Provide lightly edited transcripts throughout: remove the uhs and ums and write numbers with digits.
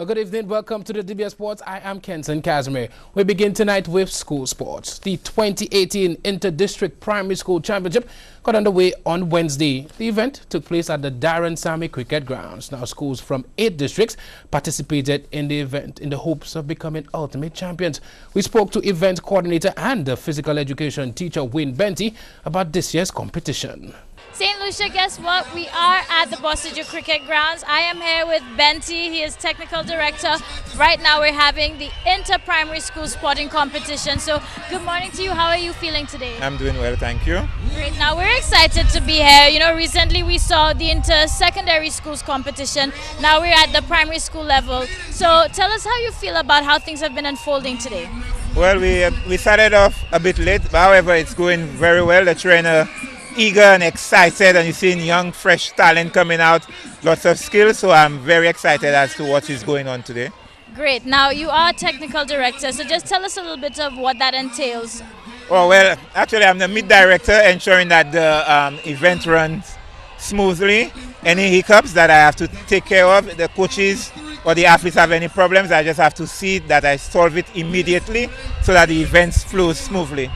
Well, good evening. Welcome to the DBS Sports. I am Kenson Casimir. We begin tonight with school sports. The 2018 Inter-District Primary School Championship got underway on Wednesday. The event took place at the Darren Sammy Cricket Grounds. Now, schools from 8 districts participated in the event in the hopes of becoming ultimate champions. We spoke to event coordinator and the physical education teacher Wayne Benty about this year's competition. St. Lucia, guess what? We are at the Boston Cricket Grounds. I am here with Benty. He is technical director. Right now we're having the inter-primary school sporting competition. So good morning to you. How are you feeling today? I'm doing well, thank you. Great. Now we're excited to be here. You know, recently we saw the inter-secondary schools competition. Now we're at the primary school level. So tell us how you feel about how things have been unfolding today. Well, we started off a bit late, but however, it's going very well. The trainer eager and excited, and you're seeing young, fresh talent coming out, lots of skills, so I'm very excited as to what is going on today. Great. Now, you are technical director, so just tell us a little bit of what that entails. Oh, well, actually, I'm the mid director, ensuring that the event runs smoothly. Any hiccups that I have to take care of, the coaches or the athletes have any problems, I just have to see that I solve it immediately so that the events flow smoothly.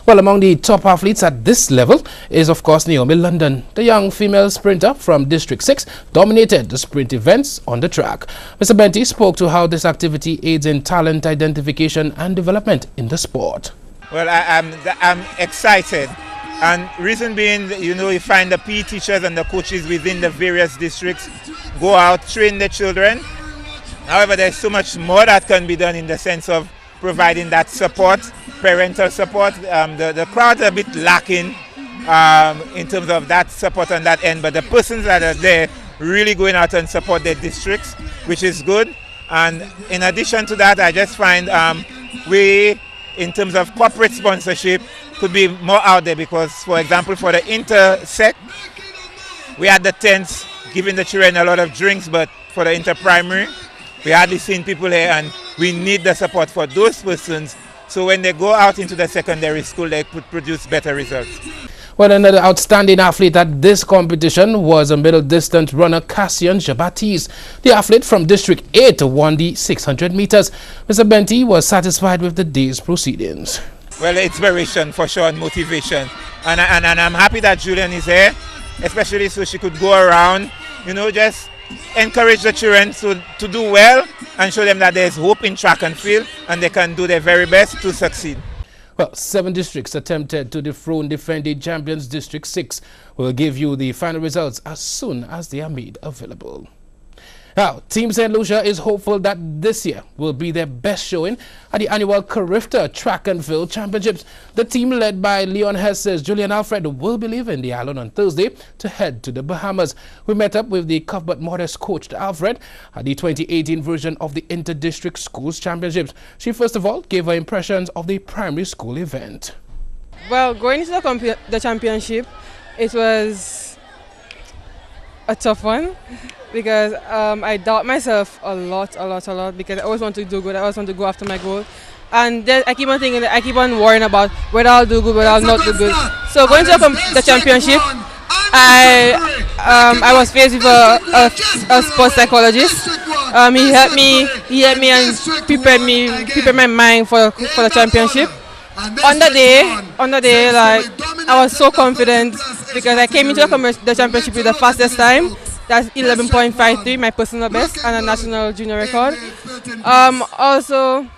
Well, among the top athletes at this level is, of course, Naomi London. The young female sprinter from District 6 dominated the sprint events on the track. Mr. Benty spoke to how this activity aids in talent identification and development in the sport. Well, I'm excited. And reason being, you know, you find the PE teachers and the coaches within the various districts go out, train the children. However, there's so much more that can be done in the sense of providing that support, parental support. The crowd's a bit lacking in terms of that support on that end, but the persons that are there really going out and support their districts, which is good. And in addition to that, I just find we, in terms of corporate sponsorship, could be more out there because, for example, for the inter-sec, we had the tents giving the children a lot of drinks, but for the inter-primary, we hardly seen people here, and we need the support for those persons so when they go out into the secondary school, they could produce better results. Well, another outstanding athlete at this competition was a middle distance runner, Cassian Jabatis. The athlete from District 8 won the 600 meters. Mr. Benty was satisfied with the day's proceedings. Well, inspiration for sure and motivation. And I'm happy that Julian is here, especially so she could go around, you know, just encourage the children to do well and show them that there's hope in track and field and they can do their very best to succeed. Well, 7 districts attempted to dethrone defending champions. District 6 will give you the final results as soon as they are made available. Now, Team St. Lucia is hopeful that this year will be their best showing at the annual Carifta Track and Field Championships. The team led by Leon Hesse's Julian Alfred will be leaving the island on Thursday to head to the Bahamas. We met up with the Cuthbert Modest coach Alfred at the 2018 version of the Inter-District Schools Championships. She first of all gave her impressions of the primary school event. Well, going into the championship, it was a tough one. Because I doubt myself a lot because I always want to do good, I always want to go after my goal. And then I keep on thinking, I keep on worrying about whether I'll do good, whether I'll not do good. So going to the championship, I was faced with a sports psychologist. He helped me and prepared my mind for the championship. On the day, like, I was so confident because I came into the championship with the fastest time. That's 11.53, my personal best, and a national junior record. Also,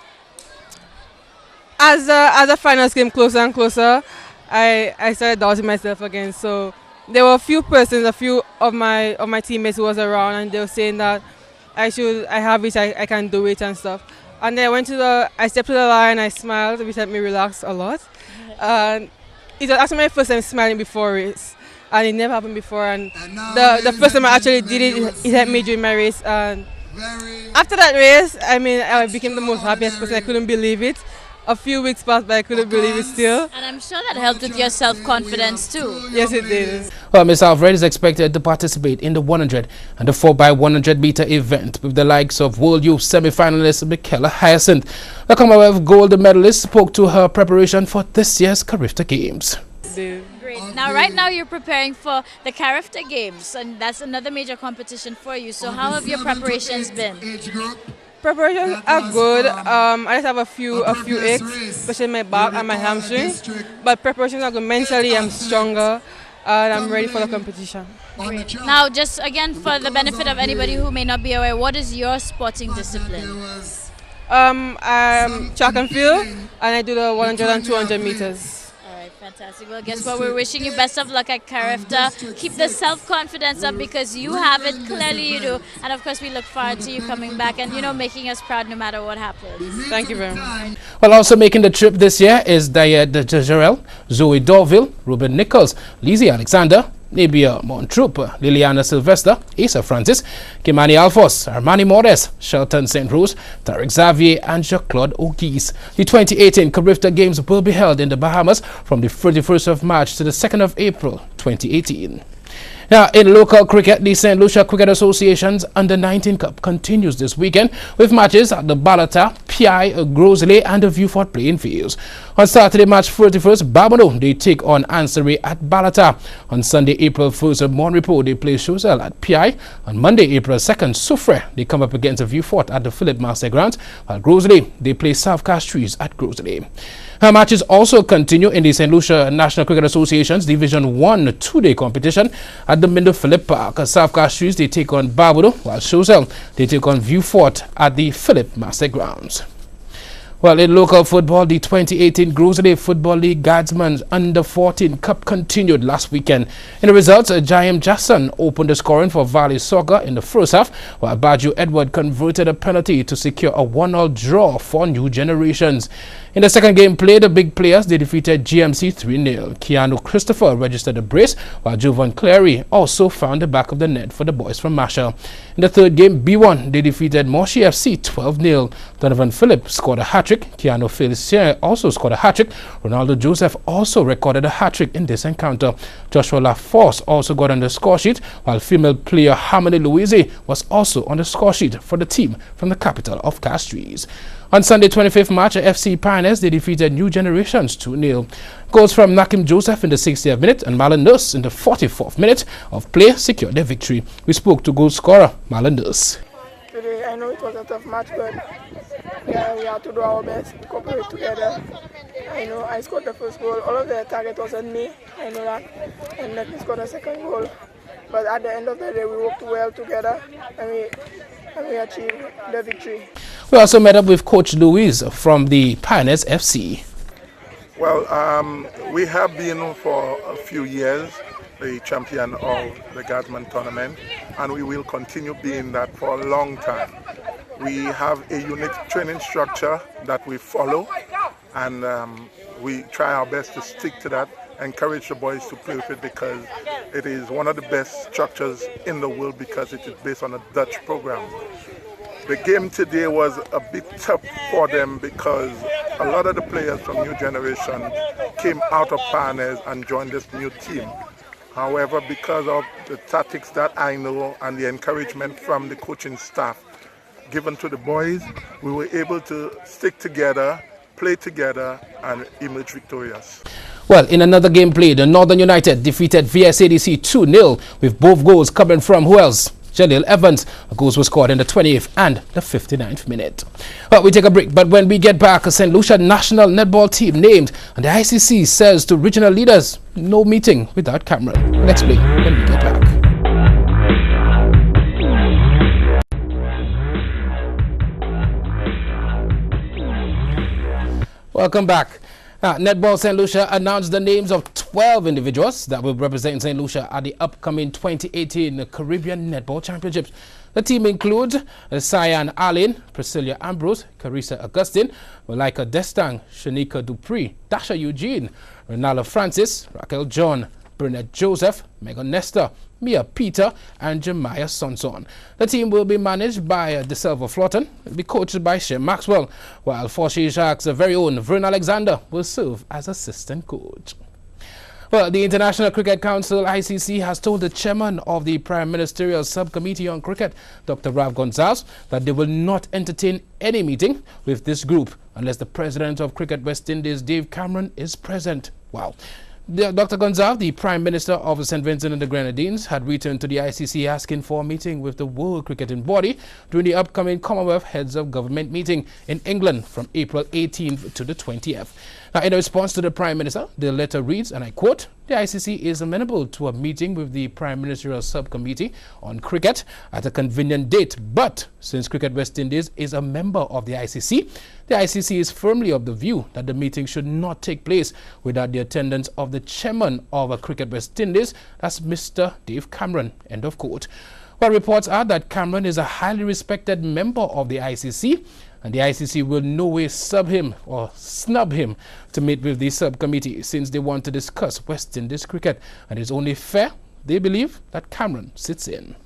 as the finals came closer and closer, I started doubting myself again. So there were a few of my teammates who was around, and they were saying that I have it, I can do it and stuff. And then I stepped to the line, I smiled, which helped me relax a lot. And it was actually my first time smiling before race. And it never happened before, and the first time I actually did it helped me during my race. And after that race, I mean, I became the most happiest person. I couldn't believe it. A few weeks passed, but I couldn't believe it still. And I'm sure that helped with your self-confidence too. Yes, it did. Well, Ms. Alfred is expected to participate in the 100 and the 4x100 meter event with the likes of World Youth semi-finalist Michaela Hyacinth. The Commonwealth gold medalist spoke to her preparation for this year's Carifta Games. Great. Great. Now, right now you're preparing for the Carafta Games, and that's another major competition for you. So how have your preparations been? Preparations are good. I just have a few aches, especially my back and my hamstring. But preparations are good. Mentally, I'm stronger, and I'm ready for the competition. Great. Now, just again for the benefit of anybody who may not be aware, what is your sporting discipline? I'm track and field, and I do the 100 and 200 meters. All right, fantastic. Well, guess what? We're wishing you best of luck at Carafta. Keep the self-confidence up because you have it. Clearly you do. And of course, we look forward to you coming back and, making us proud no matter what happens. Thank you very much. Well, also making the trip this year is Dayed Jarrell, Zoe Dorville, Ruben Nichols, Lizzie Alexander, Nabia Montroup, Liliana Sylvester, Asa Francis, Kimani Alphonse, Armani Mordes, Shelton St. Rose, Tarek Xavier, and Jacques-Claude O'Geese. The 2018 Carafta Games will be held in the Bahamas from the 31st of March to the 2nd of April 2018. Now, in local cricket, the St. Lucia Cricket Association's Under-19 Cup continues this weekend with matches at the Balata, Pi, Grosley and the Vieux Fort playing fields. On Saturday, March 31st, Babonneau, they take on Ansari at Balata. On Sunday, April 1st, Monrepo, they play Choiseul at Pi. On Monday, April 2nd, Soufrière, they come up against the Vieux Fort at the Philippe Marseille Grounds, while Grosley, they play South Castries at Grosley. Her matches also continue in the St. Lucia National Cricket Association's Division 1 two-day competition at the Mindo Philippe Park. South Castries, they take on Babonneau, while Choiseul, they take on Vieux Fort at the Philippe Marseille Grounds. Well, in local football, the 2018 Grosley Football League Guardsmen's Under-14 Cup continued last weekend. In the results, Jaim Jackson opened the scoring for Valley Soccer in the first half, while Baju Edward converted a penalty to secure a 1-1 draw for New Generations. In the second game played, the big players, they defeated GMC 3-0. Keanu Christopher registered a brace, while Jovan Clary also found the back of the net for the boys from Marshall. In the third game, B1, they defeated Moshi FC 12-0. Donovan Phillip scored a hat-trick. Keanu Felicien also scored a hat-trick. Ronaldo Joseph also recorded a hat-trick in this encounter. Joshua LaForce also got on the score sheet, while female player Harmony Louise was also on the score sheet for the team from the capital of Castries. On Sunday, 25th March, FC Pioneers, they defeated New Generations 2-0. Goals from Nakim Joseph in the 60th minute and Marlon Nurse in the 44th minute of play secured their victory. We spoke to goal scorer Marlon Nurse. Today, I know it was a tough match, but we had to do our best, cooperate together. I know I scored the first goal. All of the target was on me, I know that, and let me score the second goal. But at the end of the day, we worked well together, and we achieved the victory. We also met up with Coach Louise from the Pioneers FC. Well, we have been for a few years the champion of the Guardsman tournament, and we will continue being that for a long time. We have a unique training structure that we follow, and we try our best to stick to that, encourage the boys to play with it because it is one of the best structures in the world because it is based on a Dutch program. The game today was a bit tough for them because a lot of the players from New Generation came out of Pioneers and joined this new team. However, because of the tactics that I know and the encouragement from the coaching staff given to the boys, we were able to stick together, play together, and emerge victorious. Well, in another game played, Northern United defeated VSADC 2-0 with both goals coming from who else? Jalil Evans. Goals were scored in the 28th and the 59th minute. Well, we take a break, but when we get back, a St. Lucia national netball team named, and the ICC says to regional leaders, no meeting without Cameron. We'll explain when we get back. Welcome back. Netball St. Lucia announced the names of 12 individuals that will represent St. Lucia at the upcoming 2018 Caribbean Netball Championships. The team includes Cyan Allen, Priscilla Ambrose, Carissa Augustine, Malika Destang, Shanika Dupree, Dasha Eugene, Renala Francis, Raquel John, Bernette Joseph, Megan Nestor, Mia Peter, and Jemiah Sonson. The team will be managed by DeSilva Flotton, will be coached by Shem Maxwell, while Forshey Sharks' very own Vern Alexander will serve as assistant coach. Well, the International Cricket Council, ICC, has told the chairman of the Prime Ministerial Subcommittee on Cricket, Dr. Rav Gonzalez, that they will not entertain any meeting with this group unless the president of Cricket West Indies, Dave Cameron, is present. Wow. Dr. Gonzalez, the Prime Minister of St. Vincent and the Grenadines, had returned to the ICC asking for a meeting with the World Cricketing Body during the upcoming Commonwealth Heads of Government meeting in England from April 18th to the 20th. Now, in response to the Prime Minister, the letter reads, and I quote, "The ICC is amenable to a meeting with the Prime Ministerial Subcommittee on Cricket at a convenient date, but since Cricket West Indies is a member of the ICC is firmly of the view that the meeting should not take place without the attendance of the chairman of Cricket West Indies, that's Mr. Dave Cameron," end of quote. Well, reports are that Cameron is a highly respected member of the ICC, and the ICC will no way snub him to meet with the subcommittee since they want to discuss West Indies cricket, and it's only fair, they believe, that Cameron sits in.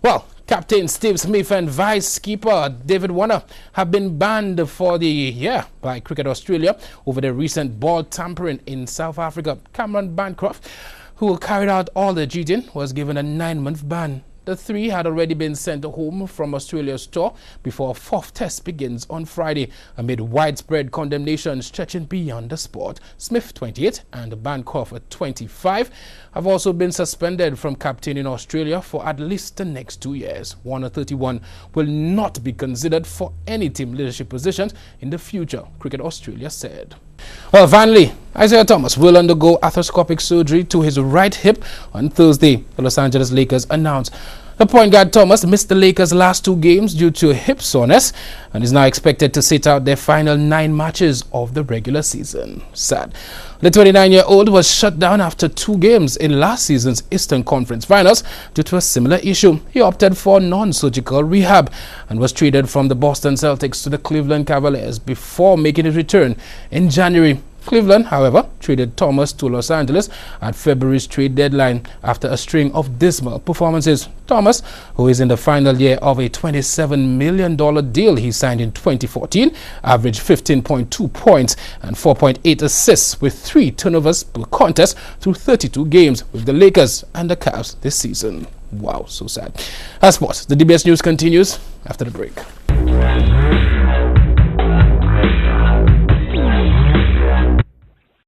Well, Captain Steve Smith and Vice Keeper David Warner have been banned for the year by Cricket Australia over the recent ball tampering in South Africa. Cameron Bancroft, who carried out all the cheating, was given a 9-month ban. The three had already been sent home from Australia's tour before a fourth test begins on Friday amid widespread condemnation stretching beyond the sport. Smith, 28, and Bancroft, 25, have also been suspended from captaining Australia for at least the next 2 years. Warner, 31, will not be considered for any team leadership positions in the future, Cricket Australia said. Well, finally, Isaiah Thomas will undergo arthroscopic surgery to his right hip on Thursday, the Los Angeles Lakers announced. The point guard Thomas missed the Lakers' last 2 games due to hip soreness and is now expected to sit out their final 9 matches of the regular season. Sad. The 29-year-old was shut down after 2 games in last season's Eastern Conference Finals due to a similar issue. He opted for non-surgical rehab and was traded from the Boston Celtics to the Cleveland Cavaliers before making his return in January. Cleveland, however, traded Thomas to Los Angeles at February's trade deadline after a string of dismal performances. Thomas, who is in the final year of a $27 million deal he signed in 2014, averaged 15.2 points and 4.8 assists with 3 turnovers per contest through 32 games with the Lakers and the Cavs this season. Wow, so sad. As sports, the DBS News continues after the break.